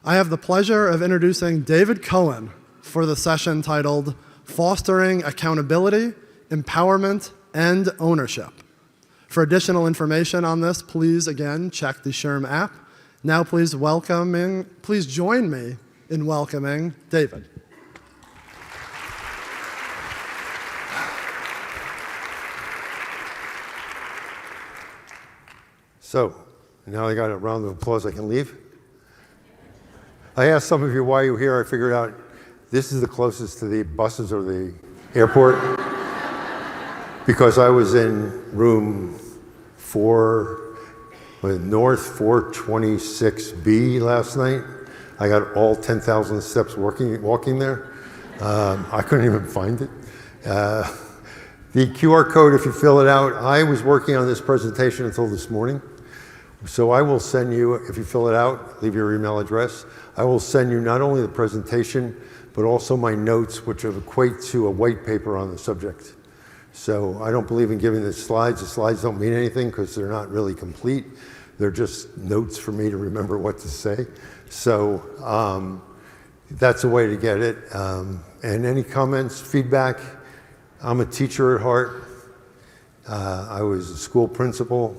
I have the pleasure of introducing David Cohen for the session titled Fostering Accountability, Empowerment, and Ownership. For additional information on this, please again check the SHRM app. Now please join me in welcoming David. So, now I got a round of applause, I can leave. I asked some of you why you're here. I figured out this is the closest to the buses or the airport because I was in room North 426B last night. I got all 10,000 steps walking there. I couldn't even find it. The QR code, if you fill it out, I was working on this presentation until this morning. So I will send you, if you fill it out, leave your email address, I will send you not only the presentation, but also my notes, which equate to a white paper on the subject. So I don't believe in giving the slides. The slides don't mean anything because they're not really complete. They're just notes for me to remember what to say. So that's a way to get it. And any comments, feedback, I'm a teacher at heart. I was a school principal,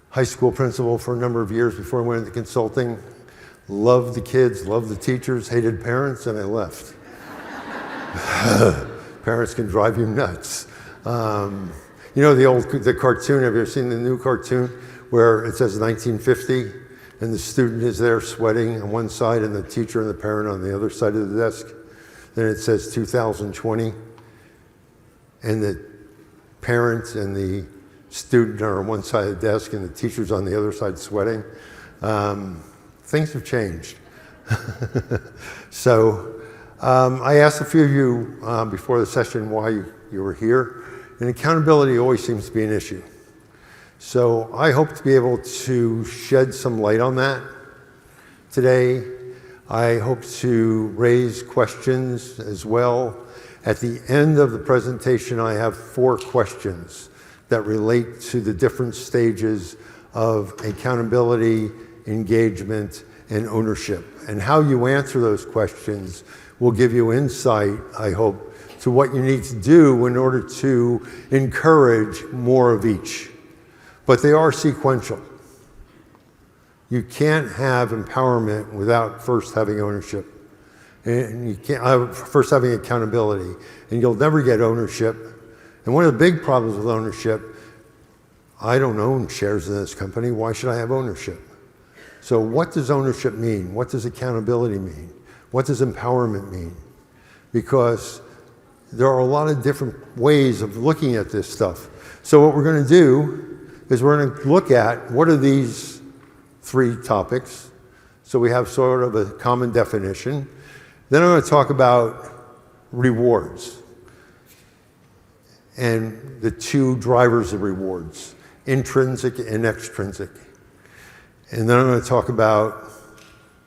high school principal for a number of years before I went into consulting. Loved the kids, loved the teachers, hated parents, and I left. Parents can drive you nuts. You know the cartoon, have you ever seen the new cartoon where it says 1950 and the student is there sweating on one side and the teacher and the parent on the other side of the desk? Then it says 2020 and the parent and the student are on one side of the desk and the teacher's on the other side sweating. Things have changed. So I asked a few of you before the session why you were here, and accountability always seems to be an issue. So I hope to be able to shed some light on that today. I hope to raise questions as well. At the end of the presentation, I have 4 questions that relate to the different stages of accountability, engagement, and ownership. And how you answer those questions will give you insight, I hope, to what you need to do in order to encourage more of each. But they are sequential. You can't have empowerment without first having ownership. And you can't first having accountability. And you'll never get ownership. And one of the big problems with ownership, I don't own shares in this company, why should I have ownership? So what does ownership mean? What does accountability mean? What does empowerment mean? Because there are a lot of different ways of looking at this stuff. So what we're going to do is we're going to look at what are these 3 topics. So we have sort of a common definition. Then I'm going to talk about rewards and the 2 drivers of rewards, intrinsic and extrinsic. And then I'm going to talk about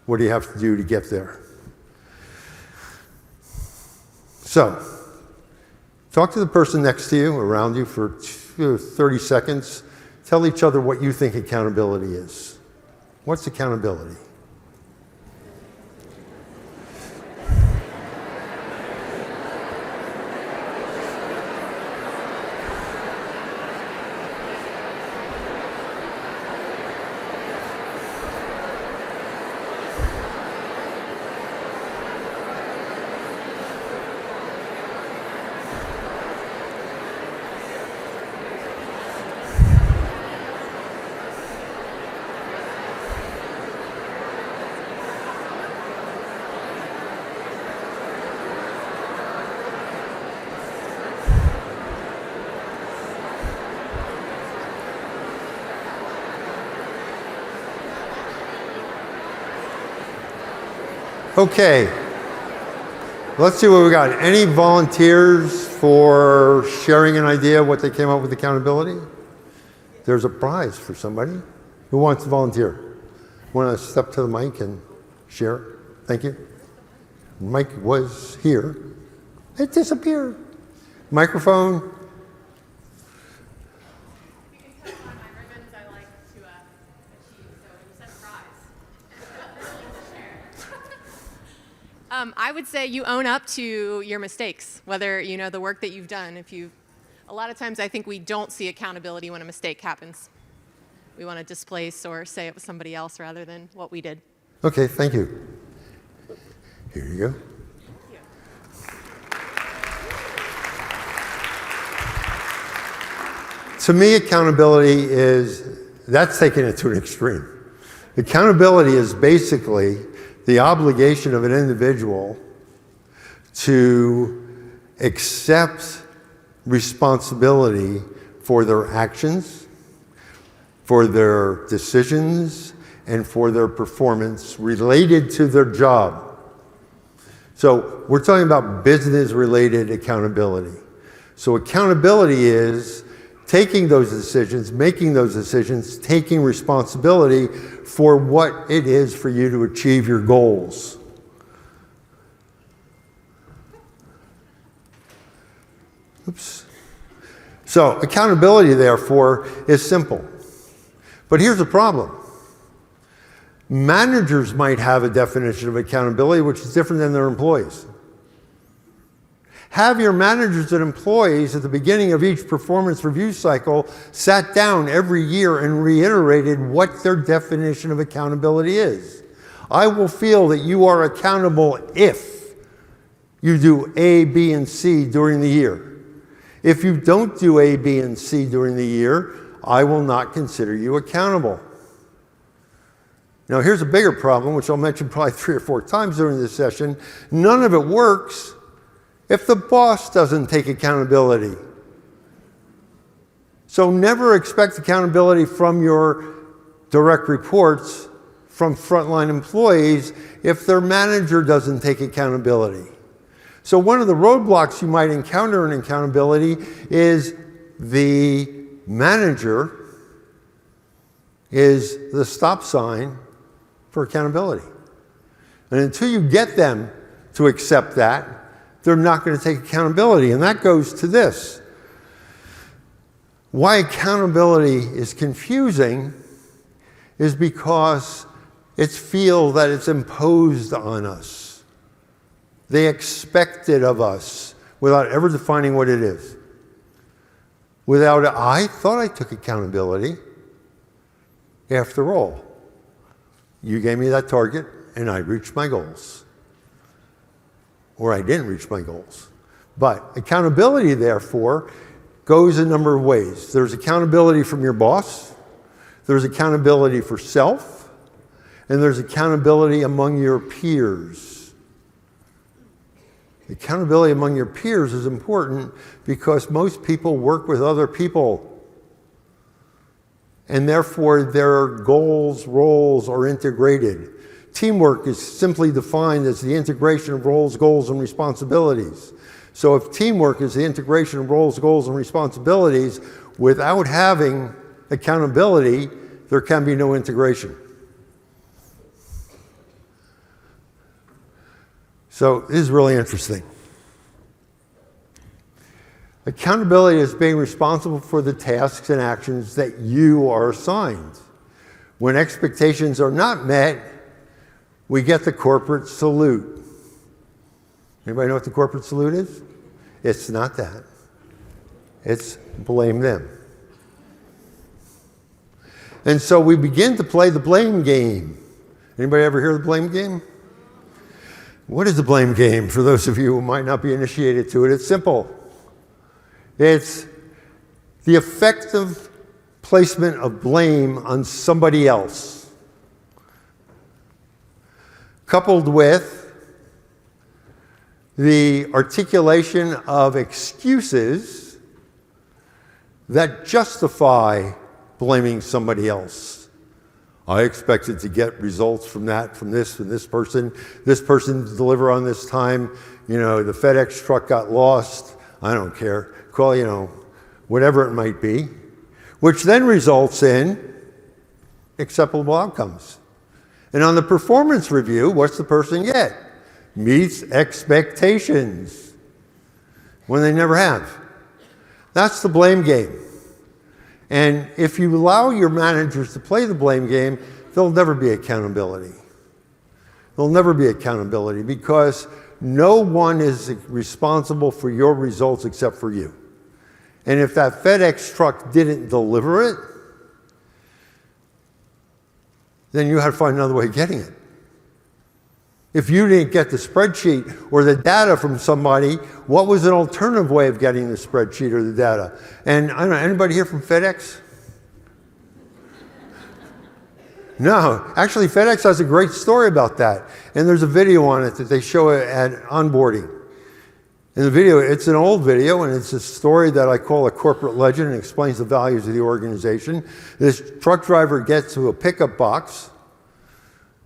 what do you have to do to get there. So, talk to the person next to you, around you for 30 seconds. Tell each other what you think accountability is. What's accountability? Okay, let's see what we got. Any volunteers for sharing an idea of what they came up with accountability? There's a prize for somebody. Who wants to volunteer? Want to step to the mic and share? Thank you. Mike was here. It disappeared. Microphone. I would say you own up to your mistakes, whether you know the work that you've done. A lot of times I think we don't see accountability when a mistake happens. We want to displace or say it was somebody else rather than what we did. Okay, thank you. Here you go. To me, accountability that's taking it to an extreme. Accountability is basically the obligation of an individual to accept responsibility for their actions, for their decisions, and for their performance related to their job. So we're talking about business-related accountability. So accountability is taking those decisions, making those decisions, taking responsibility for what it is for you to achieve your goals. Oops. So accountability, therefore, is simple. But here's the problem. Managers might have a definition of accountability which is different than their employees. Have your managers and employees at the beginning of each performance review cycle sat down every year and reiterated what their definition of accountability is. I will feel that you are accountable if you do A, B, and C during the year. If you don't do A, B, and C during the year, I will not consider you accountable. Now here's a bigger problem, which I'll mention probably 3 or 4 times during this session. None of it works if the boss doesn't take accountability. So never expect accountability from your direct reports, from frontline employees, if their manager doesn't take accountability. So one of the roadblocks you might encounter in accountability is the manager is the stop sign for accountability. And until you get them to accept that, they're not going to take accountability. And that goes to this. Why accountability is confusing is because it's feel that it's imposed on us. They expect it of us without ever defining what it is. I thought I took accountability. After all, you gave me that target and I reached my goals. Or I didn't reach my goals. But accountability, therefore, goes a number of ways. There's accountability from your boss, there's accountability for self, and there's accountability among your peers. Accountability among your peers is important because most people work with other people. And therefore, their goals, roles are integrated. Teamwork is simply defined as the integration of roles, goals, and responsibilities. So if teamwork is the integration of roles, goals, and responsibilities, without having accountability, there can be no integration. So this is really interesting. Accountability is being responsible for the tasks and actions that you are assigned. When expectations are not met, we get the corporate salute. Anybody know what the corporate salute is? It's not that. It's blame them. And so we begin to play the blame game. Anybody ever hear of the blame game? What is the blame game? For those of you who might not be initiated to it, it's simple. It's the effective placement of blame on somebody else, coupled with the articulation of excuses that justify blaming somebody else. I expected to get results from that, from this person. This person to deliver on this time. You know, the FedEx truck got lost. I don't care. Call, whatever it might be, which then results in acceptable outcomes. And on the performance review, what's the person get? Meets expectations when they never have. That's the blame game. And if you allow your managers to play the blame game, there'll never be accountability. There'll never be accountability because no one is responsible for your results except for you. And if that FedEx truck didn't deliver it, then you had to find another way of getting it. If you didn't get the spreadsheet or the data from somebody, what was an alternative way of getting the spreadsheet or the data? And I don't know, anybody here from FedEx? No, actually FedEx has a great story about that. And there's a video on it that they show at onboarding. In the video, it's an old video, and it's a story that I call a corporate legend and explains the values of the organization. This truck driver gets to a pickup box,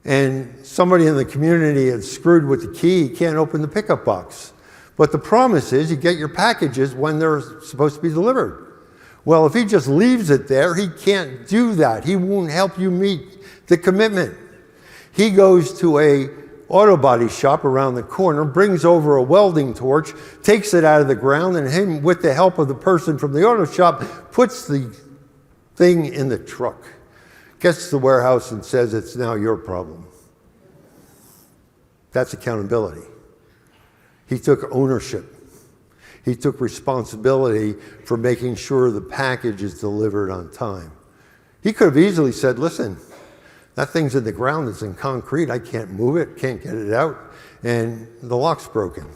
and somebody in the community is screwed with the key. He can't open the pickup box. But the promise is you get your packages when they're supposed to be delivered. Well, if he just leaves it there, he can't do that. He won't help you meet the commitment. He goes to a auto body shop around the corner, brings over a welding torch, takes it out of the ground, and him, with the help of the person from the auto shop, puts the thing in the truck, gets to the warehouse and says, it's now your problem. That's accountability. He took ownership. He took responsibility for making sure the package is delivered on time. He could have easily said, listen, that thing's in the ground, it's in concrete, I can't move it, can't get it out, and the lock's broken.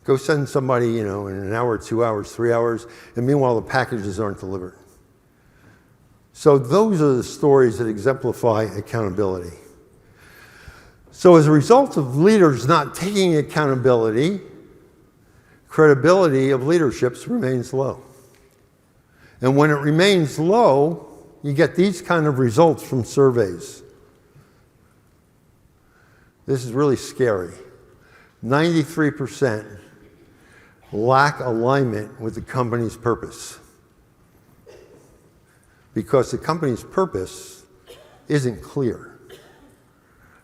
Go send somebody, in an hour, 2 hours, 3 hours, and meanwhile the packages aren't delivered. So those are the stories that exemplify accountability. So as a result of leaders not taking accountability, credibility of leaderships remains low. And when it remains low, you get these kind of results from surveys. This is really scary. 93% lack alignment with the company's purpose, because the company's purpose isn't clear.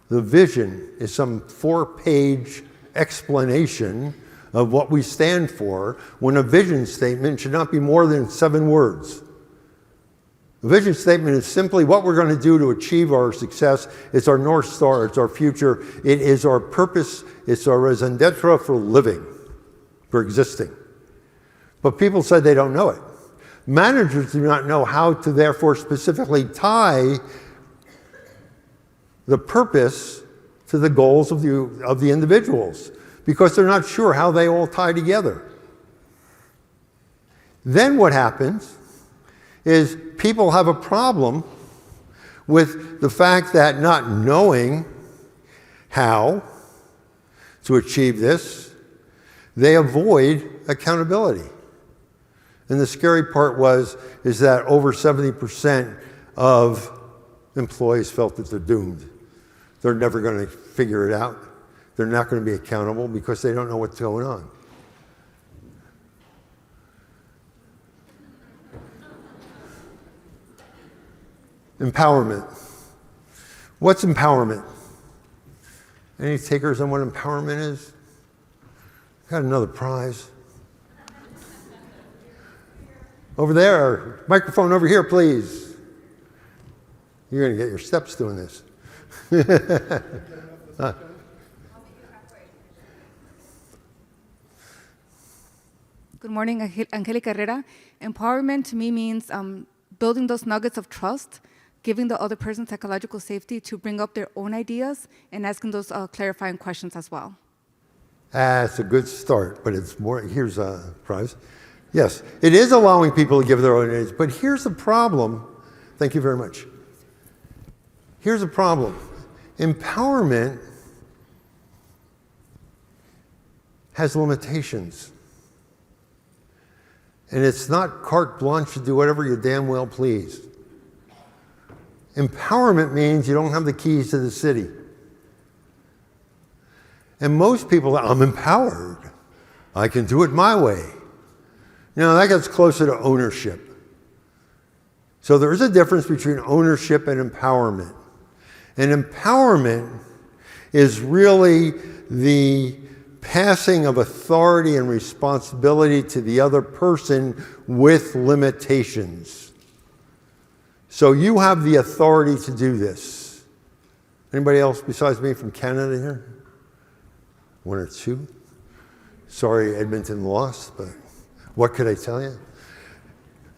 The vision is some 4-page explanation of what we stand for, when a vision statement should not be more than 7 words. The vision statement is simply what we're going to do to achieve our success. It's our North Star, it's our future, it is our purpose, it's our raison d'etre for living, for existing. But people said they don't know it. Managers do not know how to therefore specifically tie the purpose to the goals of the individuals, because they're not sure how they all tie together. Then what happens is people have a problem with the fact that not knowing how to achieve this, they avoid accountability. And the scary part is that over 70% of employees felt that they're doomed. They're never going to figure it out. They're not going to be accountable because they don't know what's going on. Empowerment. What's empowerment? Any takers on what empowerment is? Got another prize. Over there, microphone over here, please. You're going to get your steps doing this. Good morning, Angelica Herrera. Empowerment to me means building those nuggets of trust, giving the other person psychological safety to bring up their own ideas, and asking those clarifying questions as well. That's a good start, but it's more. Here's a prize. Yes, it is allowing people to give their own ideas, but here's the problem. Thank you very much. Here's the problem. Empowerment has limitations. And it's not carte blanche to do whatever you damn well please. Empowerment means you don't have the keys to the city. And most people, I'm empowered. I can do it my way. That gets closer to ownership. So there is a difference between ownership and empowerment. And empowerment is really the passing of authority and responsibility to the other person with limitations. So you have the authority to do this. Anybody else besides me from Canada here? One or two? Sorry, Edmonton lost, but what could I tell you?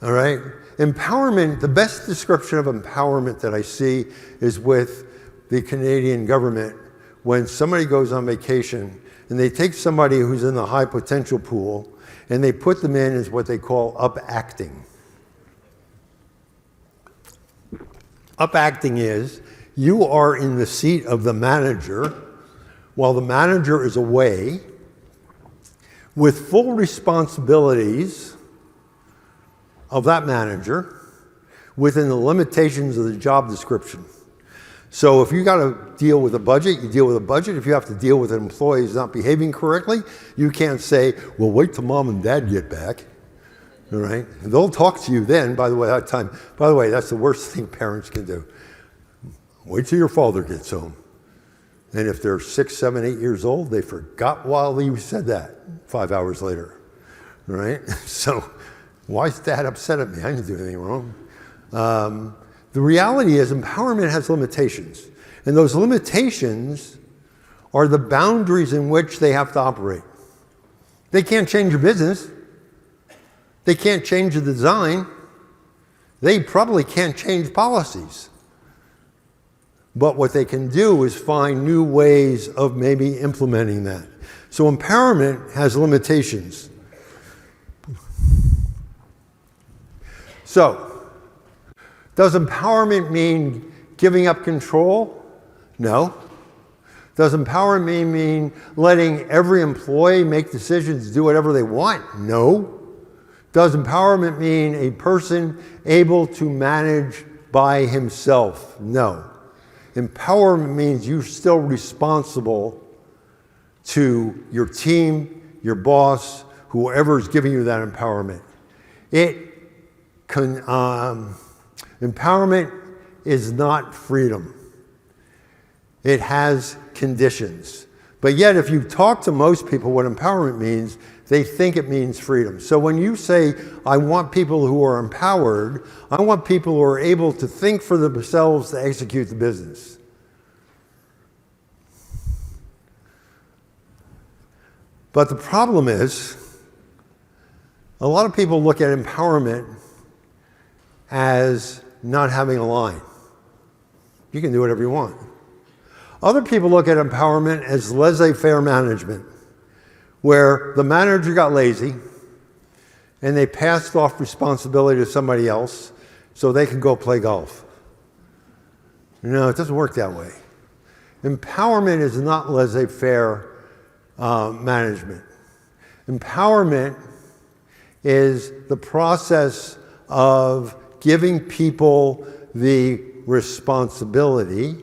All right. Empowerment, the best description of empowerment that I see is with the Canadian government when somebody goes on vacation and they take somebody who's in the high potential pool and they put them in as what they call up-acting. Up-acting is you are in the seat of the manager while the manager is away with full responsibilities of that manager within the limitations of the job description. So if you got to deal with a budget, you deal with a budget. If you have to deal with an employee who's not behaving correctly, you can't say, well, wait till mom and dad get back. All right? And they'll talk to you then, by the way, that time. By the way, that's the worst thing parents can do. Wait till your father gets home. And if they're 6, 7, 8 years old, they forgot while you said that 5 hours later. All right? So why is dad upset at me? I didn't do anything wrong. The reality is empowerment has limitations. And those limitations are the boundaries in which they have to operate. They can't change your business. They can't change the design. They probably can't change policies. But what they can do is find new ways of maybe implementing that. So empowerment has limitations. So, does empowerment mean giving up control? No. Does empowerment mean letting every employee make decisions, do whatever they want? No. Does empowerment mean a person able to manage by himself? No. Empowerment means you're still responsible to your team, your boss, whoever is giving you that empowerment. Empowerment is not freedom. It has conditions. But yet, if you talk to most people what empowerment means, they think it means freedom. So when you say, I want people who are empowered, I want people who are able to think for themselves to execute the business. But the problem is, a lot of people look at empowerment as not having a line. You can do whatever you want. Other people look at empowerment as laissez-faire management, where the manager got lazy and they passed off responsibility to somebody else so they can go play golf. No, it doesn't work that way. Empowerment is not laissez-faire management. Empowerment is the process of giving people the responsibility,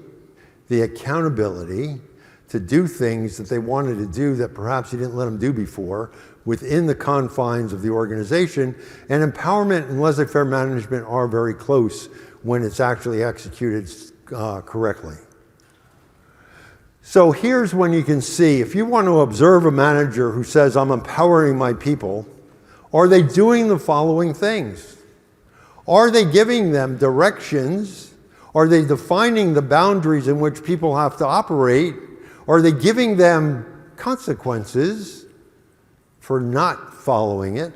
the accountability to do things that they wanted to do that perhaps you didn't let them do before within the confines of the organization. And empowerment and laissez-faire management are very close when it's actually executed correctly. So here's when you can see, if you want to observe a manager who says, I'm empowering my people, are they doing the following things? Are they giving them directions? Are they defining the boundaries in which people have to operate? Are they giving them consequences for not following it?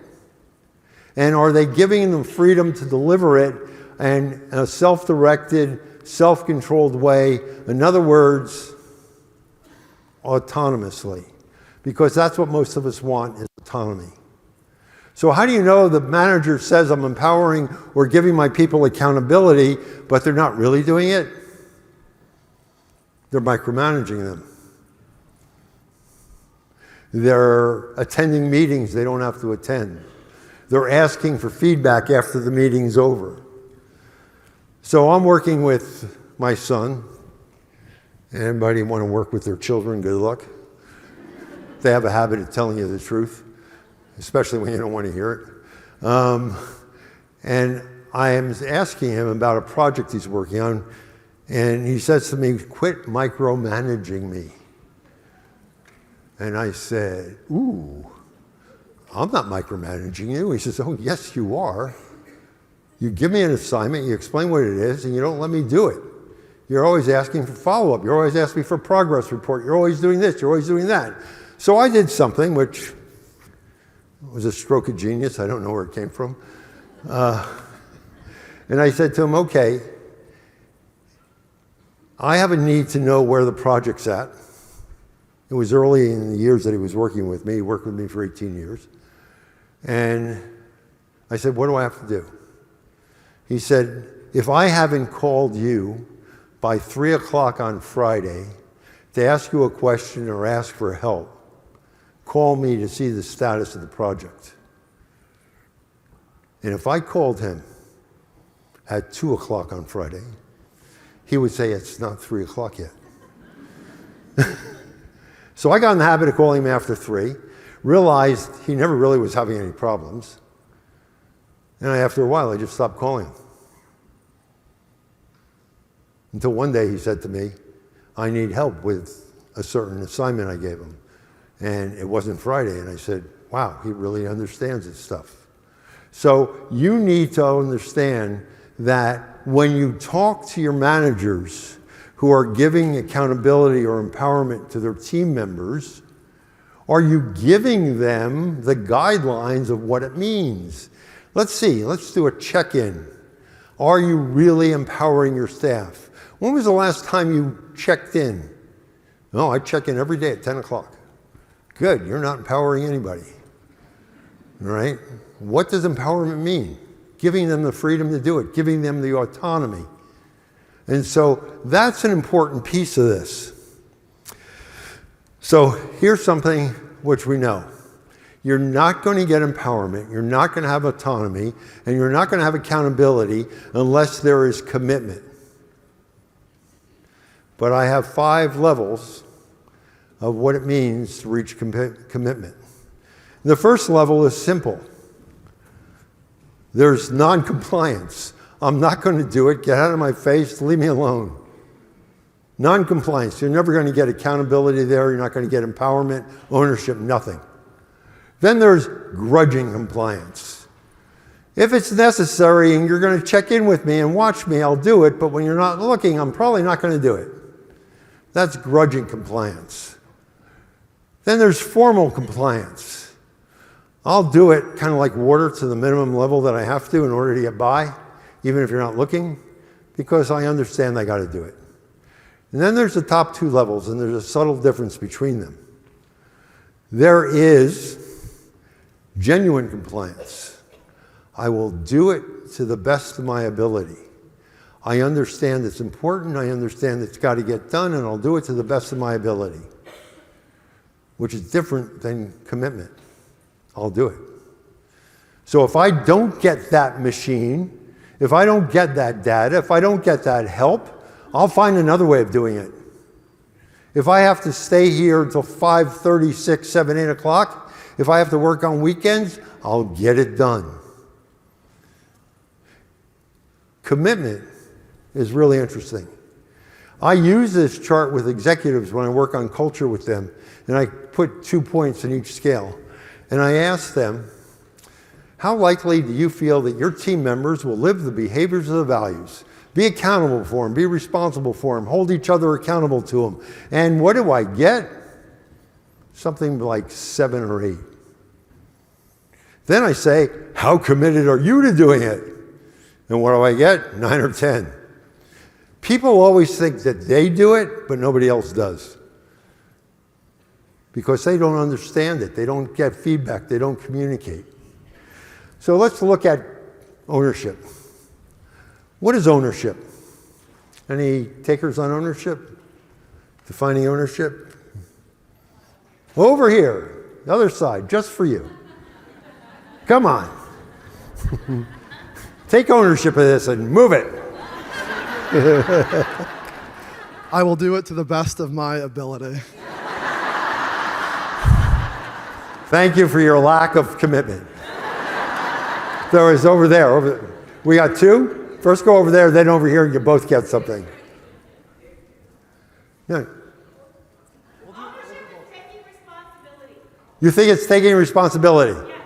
And are they giving them freedom to deliver it in a self-directed, self-controlled way? In other words, autonomously. Because that's what most of us want, is autonomy. So how do you know the manager says I'm empowering or giving my people accountability, but they're not really doing it? They're micromanaging them. They're attending meetings they don't have to attend. They're asking for feedback after the meeting's over. So I'm working with my son. Anybody want to work with their children, good luck. They have a habit of telling you the truth, especially when you don't want to hear it. And I am asking him about a project he's working on, and he says to me, quit micromanaging me. And I said, ooh, I'm not micromanaging you. He says, oh, yes, you are. You give me an assignment, you explain what it is, and you don't let me do it. You're always asking for follow-up. You're always asking for progress report. You're always doing this. You're always doing that. So I did something which was a stroke of genius. I don't know where it came from. And I said to him, okay, I have a need to know where the project's at. It was early in the years that he was working with me. He worked with me for 18 years. And I said, what do I have to do? He said, if I haven't called you by 3 o'clock on Friday to ask you a question or ask for help, call me to see the status of the project. And if I called him at 2 o'clock on Friday, he would say, it's not 3 o'clock yet. So I got in the habit of calling him after 3, realized he never really was having any problems. And after a while, I just stopped calling him. Until one day he said to me, I need help with a certain assignment I gave him. And it wasn't Friday. And I said, wow, he really understands this stuff. So you need to understand that when you talk to your managers who are giving accountability or empowerment to their team members, are you giving them the guidelines of what it means? Let's see, let's do a check-in. Are you really empowering your staff? When was the last time you checked in? No, I check in every day at 10 o'clock. Good, you're not empowering anybody. All right? What does empowerment mean? Giving them the freedom to do it, giving them the autonomy. And so that's an important piece of this. So here's something which we know. You're not going to get empowerment, you're not going to have autonomy, and you're not going to have accountability unless there is commitment. But I have 5 levels of what it means to reach commitment. The first level is simple. There's non-compliance. I'm not going to do it. Get out of my face. Leave me alone. Non-compliance. You're never going to get accountability there. You're not going to get empowerment, ownership, nothing. Then there's grudging compliance. If it's necessary and you're going to check in with me and watch me, I'll do it. But when you're not looking, I'm probably not going to do it. That's grudging compliance. Then there's formal compliance. I'll do it kind of like water to the minimum level that I have to in order to get by, even if you're not looking, because I understand I got to do it. And then there's the top 2 levels, and there's a subtle difference between them. There is genuine compliance. I will do it to the best of my ability. I understand it's important, I understand it's got to get done, and I'll do it to the best of my ability, which is different than commitment. I'll do it. So if I don't get that machine, if I don't get that data, if I don't get that help, I'll find another way of doing it. If I have to stay here until 5:30, 6, 7, 8 o'clock, if I have to work on weekends, I'll get it done. Commitment is really interesting. I use this chart with executives when I work on culture with them, and I put 2 points in each scale. And I ask them, how likely do you feel that your team members will live the behaviors of the values? Be accountable for them, be responsible for them, hold each other accountable to them. And what do I get? Something like 7 or 8. Then I say, how committed are you to doing it? And what do I get? 9 or 10. People always think that they do it, but nobody else does. Because they don't understand it. They don't get feedback. They don't communicate. So let's look at ownership. What is ownership? Any takers on ownership? Defining ownership? Over here, the other side, just for you. Come on. Take ownership of this and move it. I will do it to the best of my ability. Thank you for your lack of commitment. There is over there. We got 2. First go over there, then over here, and you both get something. Yeah. Ownership is taking responsibility. You think it's taking responsibility? Yes.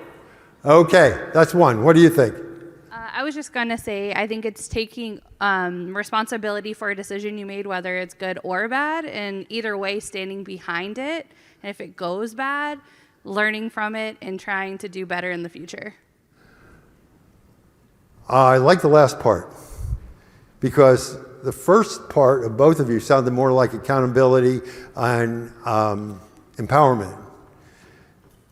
Okay, that's one. What do you think? I I was just going to say, I think it's taking responsibility for a decision you made, whether it's good or bad, and either way, standing behind it. And if it goes bad, learning from it and trying to do better in the future. I like the last part, because the first part of both of you sounded more like accountability and empowerment.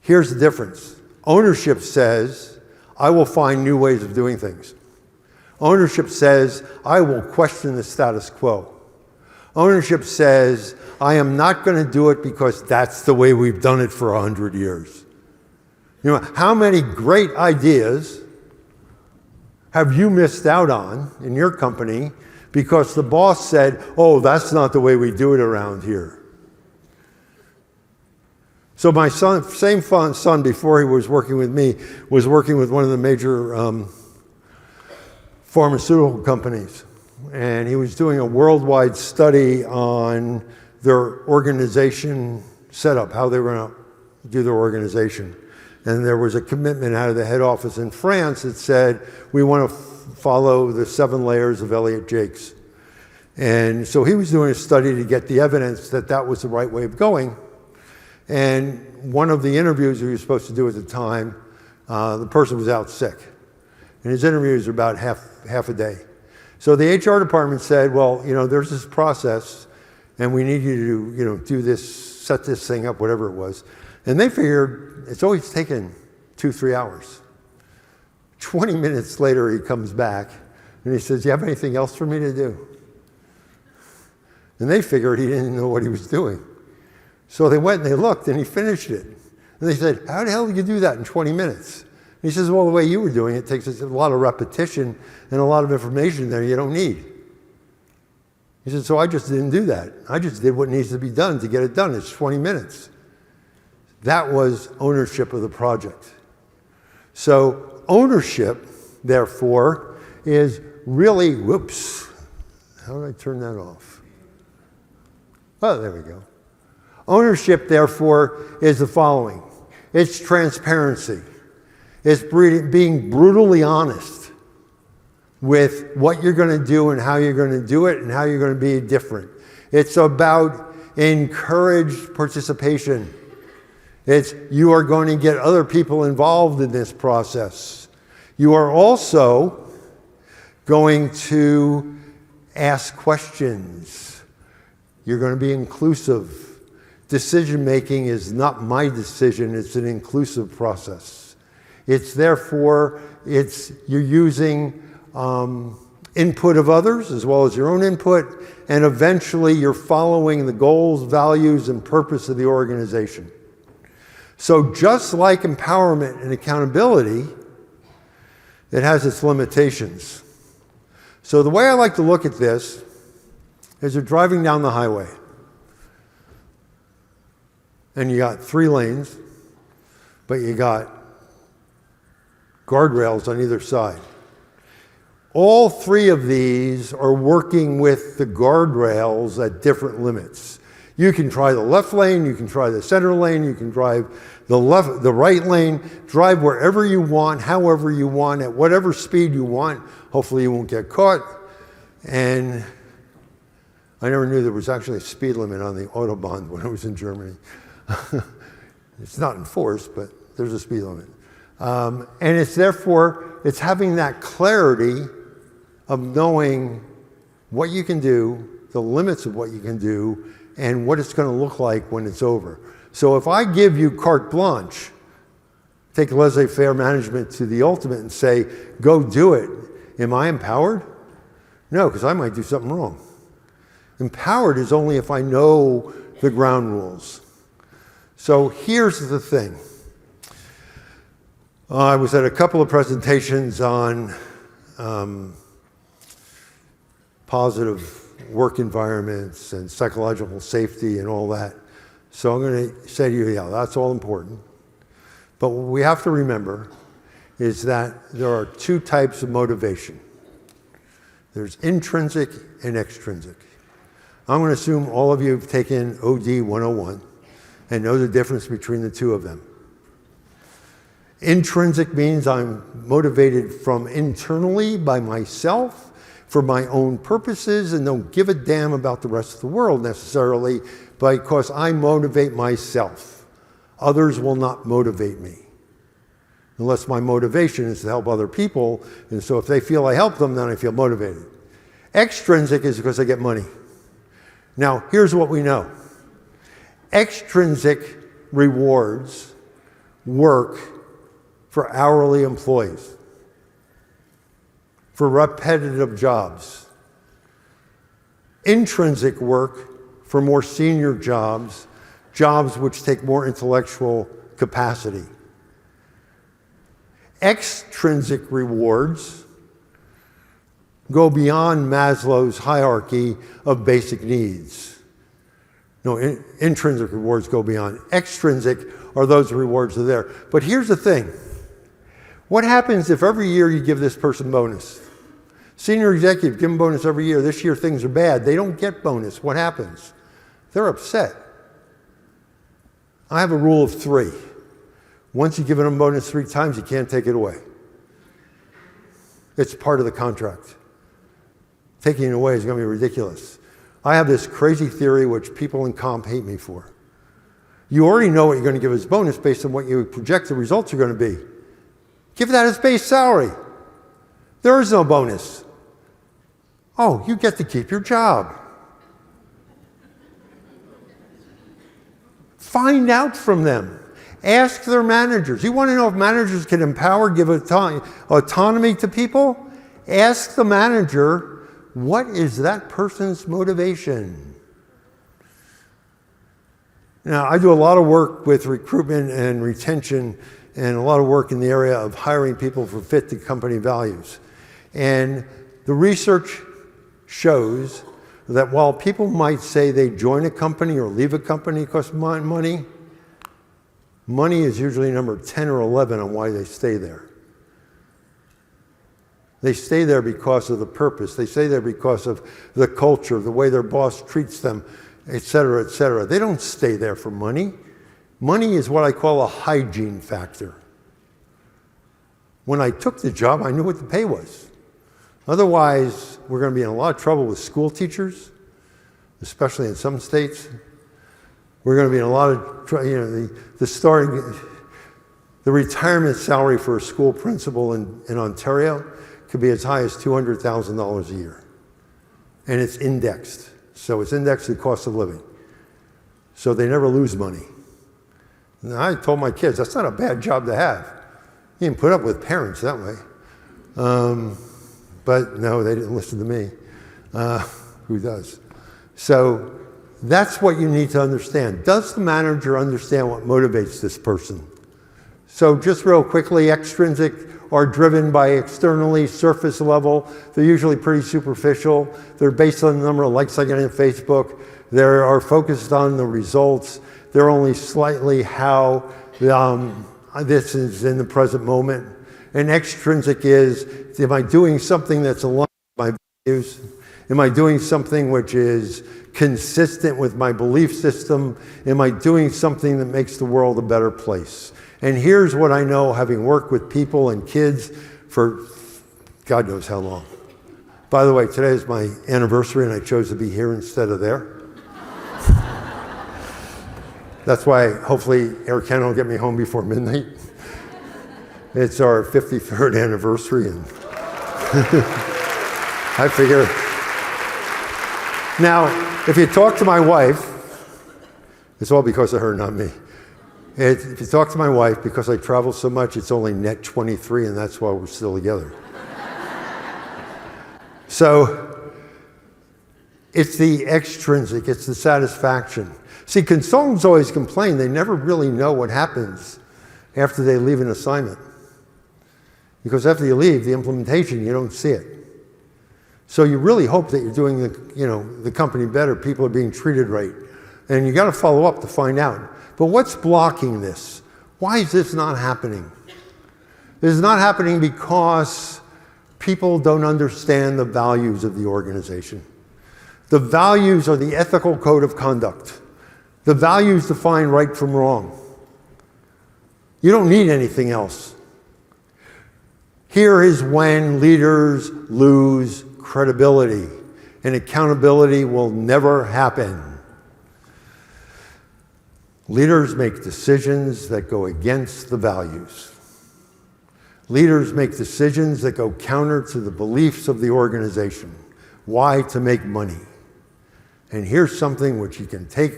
Here's the difference. Ownership says, I will find new ways of doing things. Ownership says, I will question the status quo. Ownership says, I am not going to do it because that's the way we've done it for 100 years. You know, how many great ideas have you missed out on in your company because the boss said, oh, that's not the way we do it around here? So my son, same son, before he was working with me, was working with one of the major pharmaceutical companies. And he was doing a worldwide study on their organization setup, how they were going to do their organization. And there was a commitment out of the head office in France that said, we want to follow the 7 layers of Elliott Jakes. And so he was doing a study to get the evidence that that was the right way of going. And one of the interviews he was supposed to do at the time, the person was out sick. And his interviews are about half a day. So the HR department said, well, you know, there's this process, and we need you to, you know, do this, set this thing up, whatever it was. And they figured it's always taken 2-3 hours. 20 minutes later, he comes back, and he says, do you have anything else for me to do? And they figured he didn't know what he was doing. So they went and they looked, and he finished it. And they said, how the hell did you do that in 20 minutes? And he says, well, the way you were doing it takes a lot of repetition and a lot of information there you don't need. He said, so I just didn't do that. I just did what needs to be done to get it done. It's 20 minutes. That was ownership of the project. So ownership, therefore, is really, whoops, how do I turn that off? Oh, there we go. Ownership, therefore, is the following. It's transparency. It's being brutally honest with what you're going to do and how you're going to do it and how you're going to be different. It's about encouraged participation. It's you are going to get other people involved in this process. You are also going to ask questions. You're going to be inclusive. Decision-making is not my decision, it's an inclusive process. It's therefore, you're using input of others as well as your own input, and eventually you're following the goals, values, and purpose of the organization. So just like empowerment and accountability, it has its limitations. So the way I like to look at this is you're driving down the highway. And you got 3 lanes, but you got guardrails on either side. All 3 of these are working with the guardrails at different limits. You can try the left lane, you can try the center lane, you can drive the right lane, drive wherever you want, however you want, at whatever speed you want. Hopefully you won't get caught. And I never knew there was actually a speed limit on the Autobahn when I was in Germany. It's not enforced, but there's a speed limit. And it's therefore, it's having that clarity of knowing what you can do, the limits of what you can do, and what it's going to look like when it's over. So if I give you carte blanche, take laissez-faire management to the ultimate and say, go do it, am I empowered? No, because I might do something wrong. Empowered is only if I know the ground rules. So here's the thing. I was at a couple of presentations on positive work environments and psychological safety and all that. So I'm going to say to you, yeah, that's all important. But what we have to remember is that there are 2 types of motivation. There's intrinsic and extrinsic. I'm going to assume all of you have taken OD 101 and know the difference between the 2 of them. Intrinsic means I'm motivated from internally by myself for my own purposes and don't give a damn about the rest of the world necessarily because I motivate myself. Others will not motivate me unless my motivation is to help other people. And so if they feel I help them, then I feel motivated. Extrinsic is because I get money. Now, here's what we know. Extrinsic rewards work for hourly employees, for repetitive jobs. Intrinsic work for more senior jobs, jobs which take more intellectual capacity. Extrinsic rewards go beyond Maslow's hierarchy of basic needs. No, intrinsic rewards go beyond. Extrinsic are those rewards that are there. But here's the thing. What happens if every year you give this person bonus? Senior executive, give them bonus every year. This year things are bad. They don't get bonus. What happens? They're upset. I have a rule of 3. Once you've given them bonus 3 times, you can't take it away. It's part of the contract. Taking it away is going to be ridiculous. I have this crazy theory which people in comp hate me for. You already know what you're going to give as bonus based on what you project the results are going to be. Give that as base salary. There is no bonus. Oh, you get to keep your job. Find out from them. Ask their managers. You want to know if managers can empower, give autonomy to people? Ask the manager, what is that person's motivation? Now, I do a lot of work with recruitment and retention and a lot of work in the area of hiring people for fit to company values. And the research shows that while people might say they join a company or leave a company because of money, money is usually number 10 or 11 on why they stay there. They stay there because of the purpose. They stay there because of the culture, the way their boss treats them, et cetera, et cetera. They don't stay there for money. Money is what I call a hygiene factor. When I took the job, I knew what the pay was. Otherwise, we're going to be in a lot of trouble with school teachers, especially in some states. We're going to be in a lot of, the retirement salary for a school principal in Ontario could be as high as $200,000 a year. And it's indexed. So it's indexed to the cost of living. So they never lose money. And I told my kids, that's not a bad job to have. You can put up with parents that way. But no, they didn't listen to me. Who does? So that's what you need to understand. Does the manager understand what motivates this person? So just real quickly, extrinsic are driven by externally, surface level. They're usually pretty superficial. They're based on the number of likes I get on Facebook. They are focused on the results. They're only slightly how this is in the present moment. And extrinsic is, am I doing something that's aligned with my values? Am I doing something which is consistent with my belief system? Am I doing something that makes the world a better place? And here's what I know, having worked with people and kids for God knows how long. By the way, today is my anniversary and I chose to be here instead of there. That's why hopefully Air Canada will get me home before midnight. It's our 53rd anniversary and I figure. Now, if you talk to my wife, it's all because of her, not me. If you talk to my wife, because I travel so much, it's only net 23, and that's why we're still together. So it's the extrinsic, it's the satisfaction. See, consultants always complain they never really know what happens after they leave an assignment. Because after you leave, the implementation, you don't see it. So you really hope that you're doing the company better, people are being treated right. And you got to follow up to find out. But what's blocking this? Why is this not happening? This is not happening because people don't understand the values of the organization. The values are the ethical code of conduct. The values define right from wrong. You don't need anything else. Here is when leaders lose credibility, and accountability will never happen. Leaders make decisions that go against the values. Leaders make decisions that go counter to the beliefs of the organization. Why? To make money. And here's something which you can take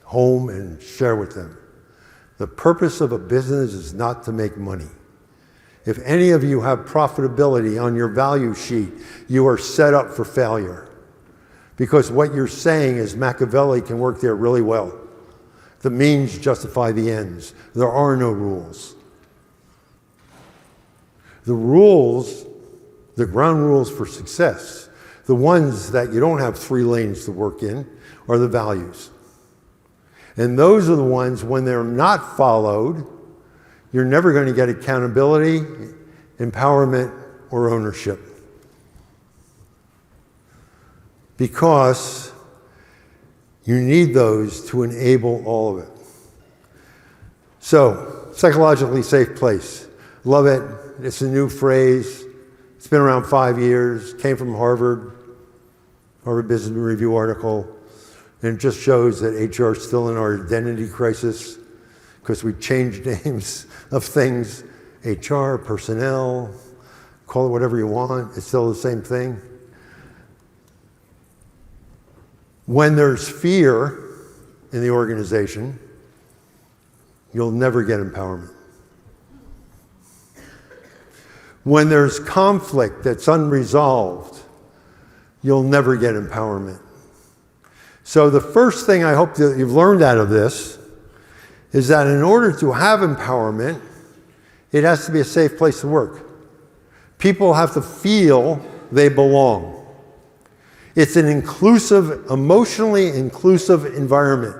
home and share with them. The purpose of a business is not to make money. If any of you have profitability on your value sheet, you are set up for failure. Because what you're saying is Machiavelli can work there really well. The means justify the ends. There are no rules. The rules, the ground rules for success, the ones that you don't have 3 lanes to work in, are the values. And those are the ones, when they're not followed, you're never going to get accountability, empowerment, or ownership. Because you need those to enable all of it. So, psychologically safe place. Love it. It's a new phrase. It's been around 5 years. Came from Harvard Business Review article. And it just shows that HR is still in our identity crisis because we changed names of things. HR, personnel, call it whatever you want. It's still the same thing. When there's fear in the organization, you'll never get empowerment. When there's conflict that's unresolved, you'll never get empowerment. So the first thing I hope that you've learned out of this is that in order to have empowerment, it has to be a safe place to work. People have to feel they belong. It's an inclusive, emotionally inclusive environment.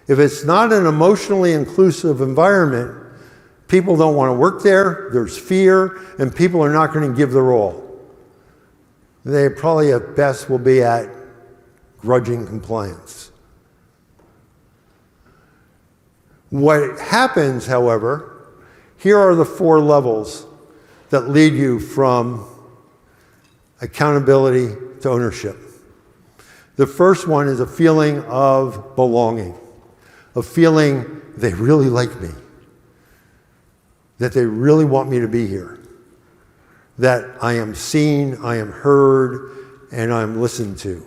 If it's not an emotionally inclusive environment, people don't want to work there, there's fear, and people are not going to give their all. They probably at best will be at grudging compliance. What happens, however, here are the 4 levels that lead you from accountability to ownership. The first one is a feeling of belonging, a feeling they really like me, that they really want me to be here, that I am seen, I am heard, and I'm listened to.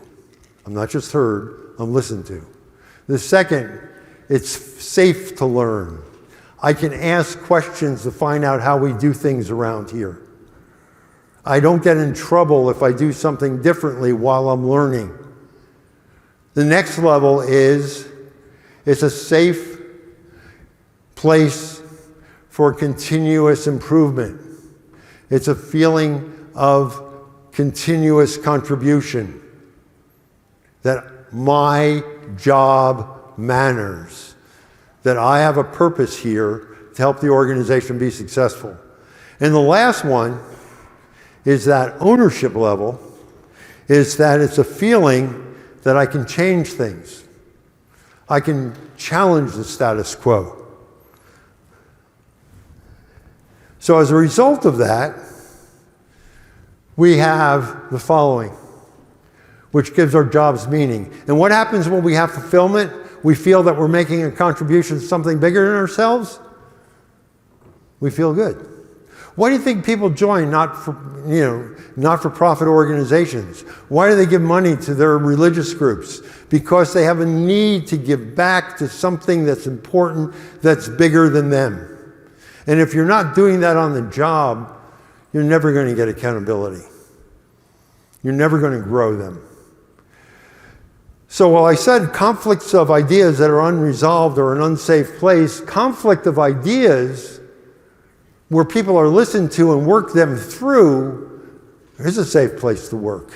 I'm not just heard, I'm listened to. The second, it's safe to learn. I can ask questions to find out how we do things around here. I don't get in trouble if I do something differently while I'm learning. The next level is, it's a safe place for continuous improvement. It's a feeling of continuous contribution, that my job matters, that I have a purpose here to help the organization be successful. And the last one is that ownership level, is that it's a feeling that I can change things. I can challenge the status quo. So as a result of that, we have the following, which gives our jobs meaning. And what happens when we have fulfillment? We feel that we're making a contribution to something bigger than ourselves. We feel good. Why do you think people join not-for-profit organizations? Why do they give money to their religious groups? Because they have a need to give back to something that's important, that's bigger than them. And if you're not doing that on the job, you're never going to get accountability. You're never going to grow them. So while I said conflicts of ideas that are unresolved or an unsafe place, conflict of ideas where people are listened to and work them through is a safe place to work.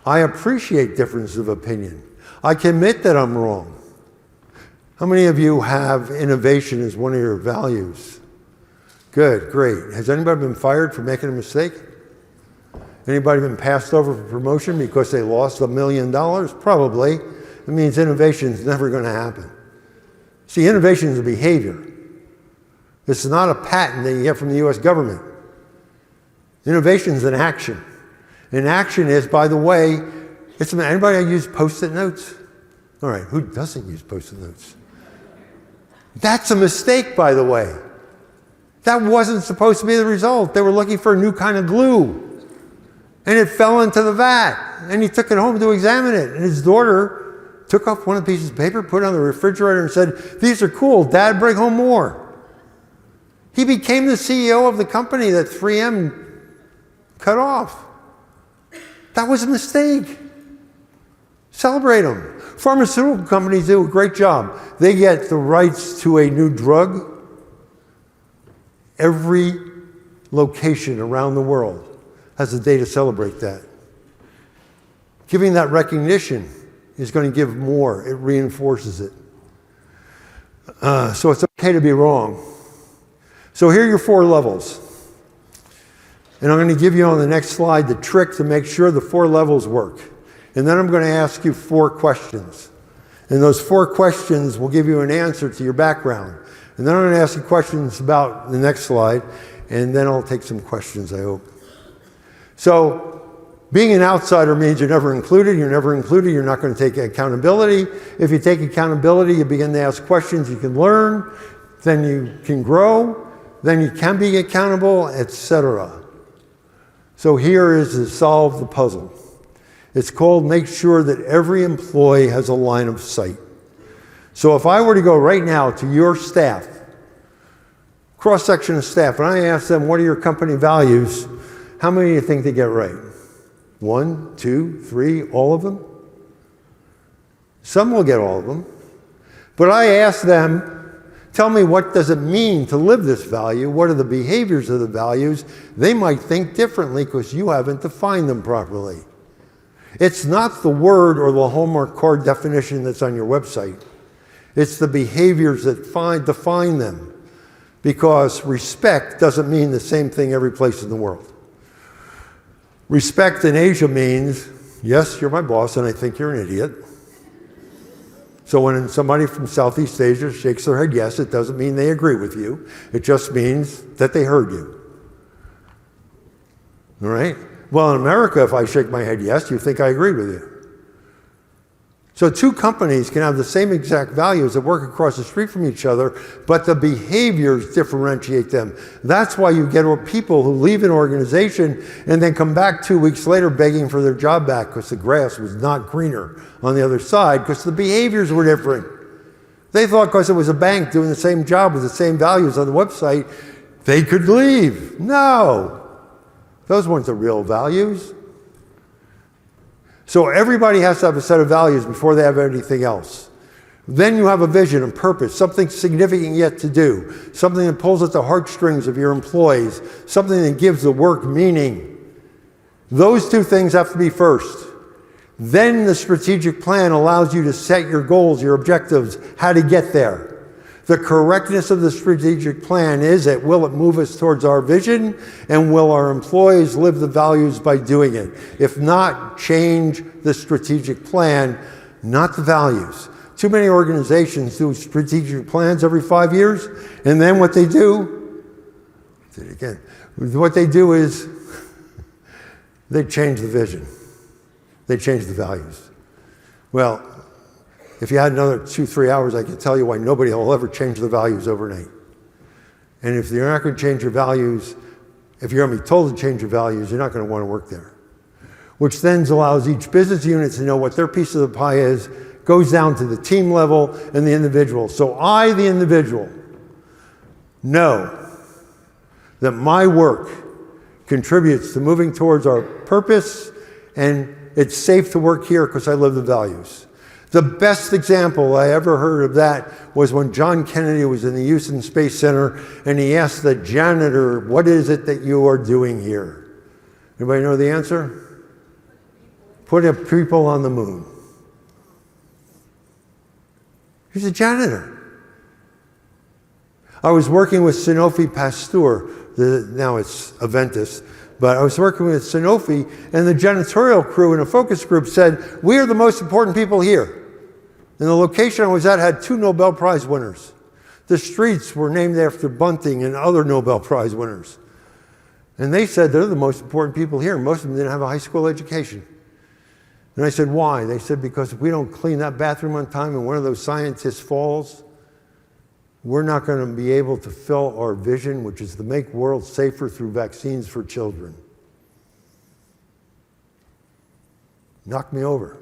I appreciate differences of opinion. I can admit that I'm wrong. How many of you have innovation as one of your values? Good, great. Has anybody been fired for making a mistake? Anybody been passed over for promotion because they lost $1 million? Probably. It means innovation is never going to happen. See, innovation is a behavior. It's not a patent that you get from the US government. Innovation is an action. And action is, by the way, anybody use Post-it notes? All right, who doesn't use Post-it notes? That's a mistake, by the way. That wasn't supposed to be the result. They were looking for a new kind of glue. And it fell into the vat. And he took it home to examine it. And his daughter took off one of the pieces of paper, put it on the refrigerator, and said, "These are cool. Dad, bring home more." He became the CEO of the company that 3M cut off. That was a mistake. Celebrate them. Pharmaceutical companies do a great job. They get the rights to a new drug. Every location around the world has a day to celebrate that. Giving that recognition is going to give more. It reinforces it. So it's okay to be wrong. So here are your 4 levels. And I'm going to give you on the next slide the trick to make sure the 4 levels work. And then I'm going to ask you 4 questions. And those 4 questions will give you an answer to your background. And then I'm going to ask you questions about the next slide. And then I'll take some questions, I hope. So being an outsider means you're never included. You're never included. You're not going to take accountability. If you take accountability, you begin to ask questions. You can learn. Then you can grow. Then you can be accountable, etc. So here is to solve the puzzle. It's called make sure that every employee has a line of sight. So if I were to go right now to your staff, cross-section of staff, and I ask them, what are your company values? How many do you think they get right? 1, 2, 3, all of them? Some will get all of them. But I ask them, tell me what does it mean to live this value? What are the behaviors of the values? They might think differently because you haven't defined them properly. It's not the word or the Hallmark card definition that's on your website. It's the behaviors that define them. Because respect doesn't mean the same thing every place in the world. Respect in Asia means, yes, you're my boss and I think you're an idiot. So when somebody from Southeast Asia shakes their head yes, it doesn't mean they agree with you. It just means that they heard you. All right? Well, in America, if I shake my head yes, you think I agree with you. So 2 companies can have the same exact values that work across the street from each other, but the behaviors differentiate them. That's why you get people who leave an organization and then come back 2 weeks later begging for their job back because the grass was not greener on the other side because the behaviors were different. They thought because it was a bank doing the same job with the same values on the website, they could leave. No. Those weren't the real values. So everybody has to have a set of values before they have anything else. Then you have a vision, a purpose, something significant yet to do, something that pulls at the heartstrings of your employees, something that gives the work meaning. Those 2 things have to be first. Then the strategic plan allows you to set your goals, your objectives, how to get there. The correctness of the strategic plan is that will it move us towards our vision and will our employees live the values by doing it? If not, change the strategic plan, not the values. Too many organizations do strategic plans every 5 years and then what they do, what they do is they change the vision. They change the values. Well, if you had another 2-3 hours, I could tell you why nobody will ever change the values overnight. And if you're not going to change your values, if you're going to be told to change your values, you're not going to want to work there. Which then allows each business unit to know what their piece of the pie is, goes down to the team level and the individual. So I, the individual, know that my work contributes to moving towards our purpose, and it's safe to work here because I live the values. The best example I ever heard of that was when John Kennedy was in the Houston Space Center and he asked the janitor, what is it that you are doing here? Anybody know the answer? Put people on the moon. He's a janitor. I was working with Sanofi Pasteur, now it's Aventis, but I was working with Sanofi, and the janitorial crew in a focus group said, we are the most important people here. And the location I was at had 2 Nobel Prize winners. The streets were named after Bunting and other Nobel Prize winners. And they said they're the most important people here. Most of them didn't have a high school education. And I said, why? They said, because if we don't clean that bathroom on time and one of those scientists falls, we're not going to be able to fill our vision, which is to make world safer through vaccines for children. Knocked me over.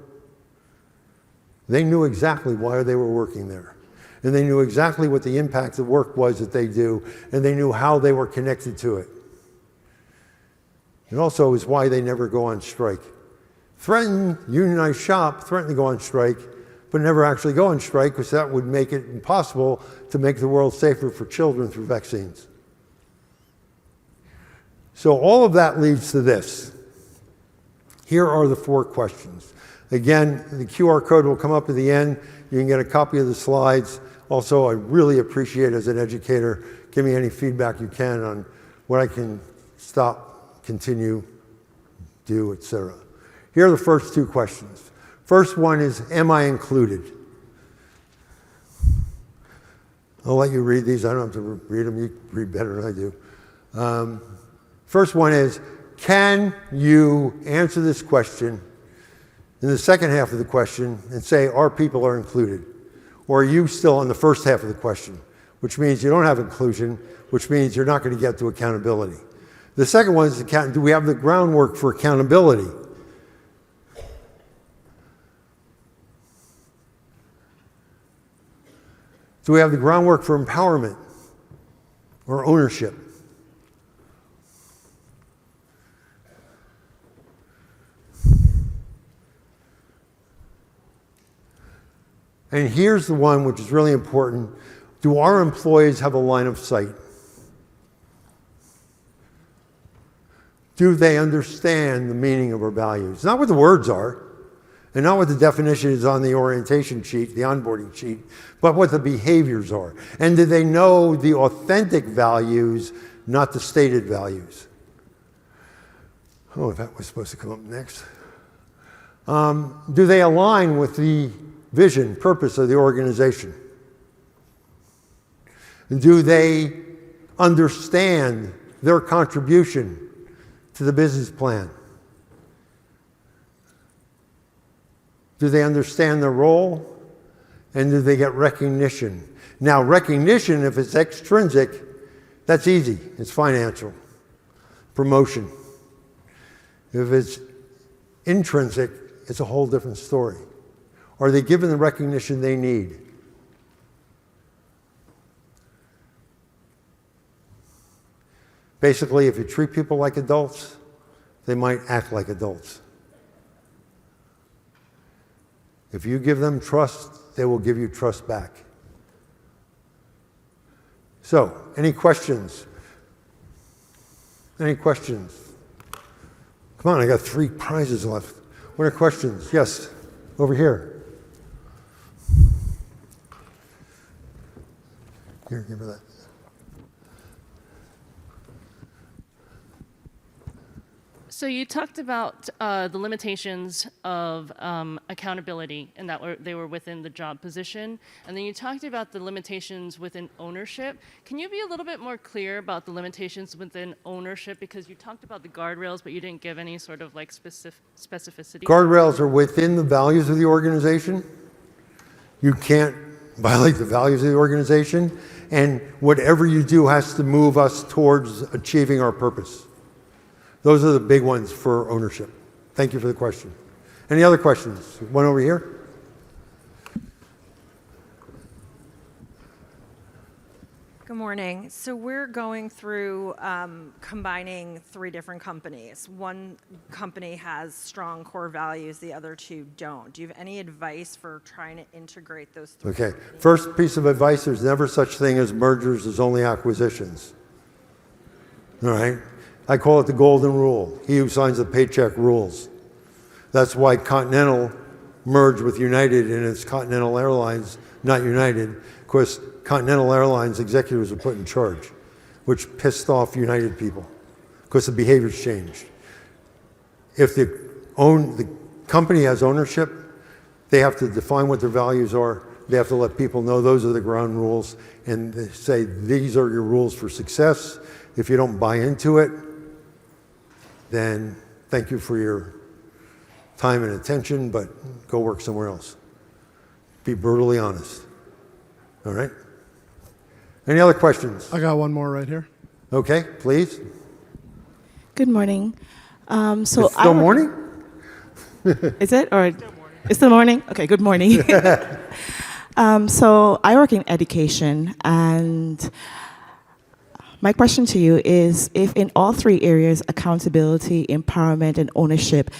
They knew exactly why they were working there. And they knew exactly what the impact of work was that they do, and they knew how they were connected to it. And also is why they never go on strike. Threaten, unionize shop, threaten to go on strike, but never actually go on strike because that would make it impossible to make the world safer for children through vaccines. So all of that leads to this. Here are the 4 questions. Again, the QR code will come up at the end. You can get a copy of the slides. Also, I really appreciate, as an educator, give me any feedback you can on what I can stop, continue, do, etc. Here are the first 2 questions. First one is, am I included? I'll let you read these. I don't have to read them. You read better than I do. First one is, can you answer this question in the second half of the question and say, our people are included? Or are you still on the first half of the question, which means you don't have inclusion, which means you're not going to get to accountability. The second one is, do we have the groundwork for accountability? Do we have the groundwork for empowerment or ownership? And here's the one which is really important. Do our employees have a line of sight? Do they understand the meaning of our values? Not what the words are, and not what the definition is on the orientation sheet, the onboarding sheet, but what the behaviors are. And do they know the authentic values, not the stated values? Oh, that was supposed to come up next. Do they align with the vision, purpose of the organization? Do they understand their contribution to the business plan? Do they understand their role? And do they get recognition? Now, recognition, if it's extrinsic, that's easy. It's financial. Promotion. If it's intrinsic, it's a whole different story. Are they given the recognition they need? Basically, if you treat people like adults, they might act like adults. If you give them trust, they will give you trust back. So, any questions? Any questions? Come on, I got 3 prizes left. What are questions? Yes, over here. Here, give her that. So you talked about the limitations of accountability and that they were within the job position. And then you talked about the limitations within ownership. Can you be a little bit more clear about the limitations within ownership? Because you talked about the guardrails, but you didn't give any sort of like specificity. Guardrails are within the values of the organization. You can't violate the values of the organization. And whatever you do has to move us towards achieving our purpose. Those are the big ones for ownership. Thank you for the question. Any other questions? One over here. Good morning. So we're going through combining 3 different companies. One company has strong core values, the other 2 don't. Do you have any advice for trying to integrate those 3? Okay. First piece of advice, there's never such thing as mergers, there's only acquisitions. All right? I call it the golden rule. He who signs the paycheck rules. That's why Continental merged with United, and it's Continental Airlines, not United. Of course, Continental Airlines executives were put in charge, which pissed off United people because the behaviors changed. If the company has ownership, they have to define what their values are. They have to let people know those are the ground rules, and they say these are your rules for success. If you don't buy into it, then thank you for your time and attention, but go work somewhere else. Be brutally honest. All right? Any other questions? I got one more right here. Okay, please. Good morning. It's still morning? Is it? Or it's still morning? Okay, good morning. So I work in education, and my question to you is, if in all three areas, accountability, empowerment, and ownership,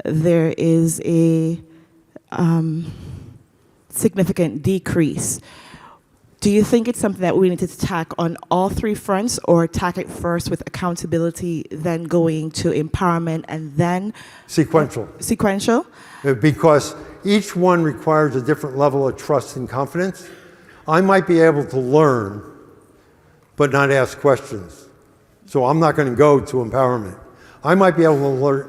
there is a significant decrease, do you think it's something that we need to tack on all three fronts, or tack it first with accountability, then going to empowerment, and then Sequential. sequential? Because each one requires a different level of trust and confidence. I might be able to learn, but not ask questions. So I'm not going to go to empowerment. I might be able to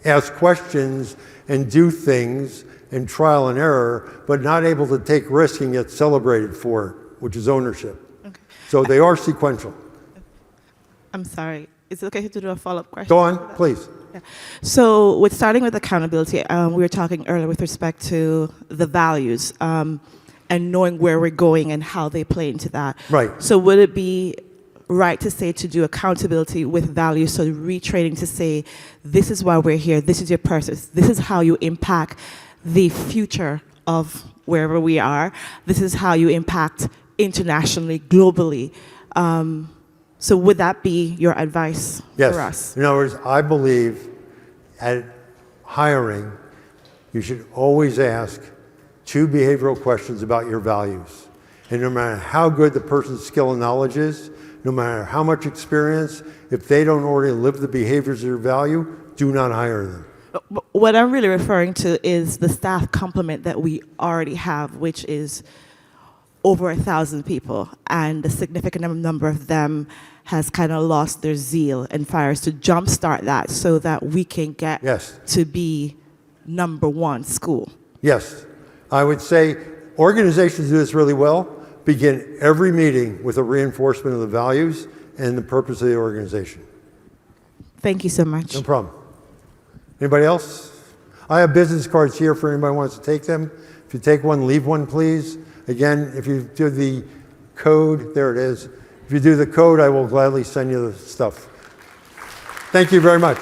ask questions and do things and trial and error, but not able to take risk and get celebrated for it, which is ownership. Okay. So they are sequential. I'm sorry. Is it okay to do a follow-up question? Go on, please. Yeah. So with starting with accountability, we were talking earlier with respect to the values and knowing where we're going and how they play into that. Right. So would it be right to say to do accountability with values, so retraining to say, this is why we're here, this is your purpose, this is how you impact the future of wherever we are, this is how you impact internationally, globally. So would that be your advice Yes. for us? In other words, I believe at hiring, you should always ask 2 behavioral questions about your values. And no matter how good the person's skill and knowledge is, no matter how much experience, if they don't already live the behaviors of your value, do not hire them. What I'm really referring to is the staff complement that we already have, which is over 1,000 people, and a significant number of them has kind of lost their zeal and fires to jumpstart that so that we can get Yes. to be #1 school. Yes. I would say organizations do this really well. Begin every meeting with a reinforcement of the values and the purpose of the organization. Thank you so much. No problem. Anybody else? I have business cards here for anybody who wants to take them. If you take one, leave one, please. Again, if you do the code, there it is. If you do the code, I will gladly send you the stuff. Thank you very much.